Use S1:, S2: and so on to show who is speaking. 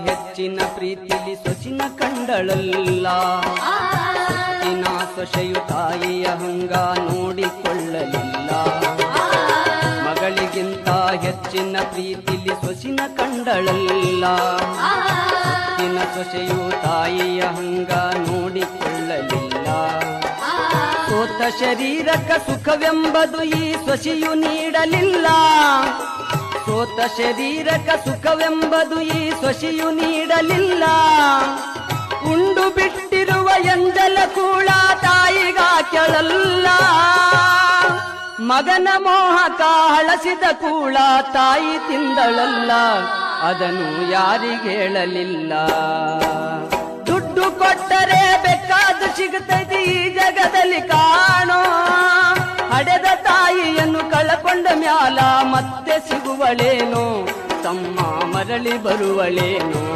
S1: ಹೆಚ್ಚಿನ ಪ್ರೀತಿಲಿ ಸೊಸಿನ ಕಂಡಳಲ್ಲ. ಸೊಸಿನ ಸೊಸೆಯು ತಾಯಿಯ ಹಂಗ ನೋಡಿಕೊಳ್ಳಲಿಲ್ಲ. ಮಗಳಿಗಿಂತ ಹೆಚ್ಚಿನ ಪ್ರೀತಿಲಿ ಸೊಸಿನ ಕಂಡಳಲ್ಲ. ಸೊಸಿನ ಸೊಸೆಯು ತಾಯಿಯ ಹಂಗ ನೋಡಿಕೊಳ್ಳಲಿಲ್ಲ. ಸೋತ ಶರೀರಕ ಸುಖವೆಂಬುದು ಈ ಸೊಸೆಯು ನೀಡಲಿಲ್ಲ. ಸೋತ ಶರೀರಕ ಸುಖವೆಂಬುದು ಈ ಸೊಸೆಯು ನೀಡಲಿಲ್ಲ. ಉಂಡು ಬಿಟ್ಟಿರುವ ಎಂಜಲ ಕೂಳ ತಾಯಿಗ ಕೆಳಲ್ಲ. ಮಗನ ಮೋಹಕ ಹಳಸಿದ ಕೂಳ ತಾಯಿ ತಿಂದಳಲ್ಲ. ಅದನ್ನು ಯಾರಿಗೇಳಲಿಲ್ಲ. ದುಡ್ಡು ಕೊಟ್ಟರೆ ಬೇಕಾದು ಸಿಗುತ್ತದೆ ಈ ಜಗದಲ್ಲಿ ಕಾಣೋ. ಹಡೆದ ತಾಯಿಯನ್ನು ಕಳಕೊಂಡ ಮ್ಯಾಲ ಮತ್ತೆ ಸಿಗುವಳೇನೋ. ತಮ್ಮ ಮರಳಿ ಬರುವಳೇನೋ.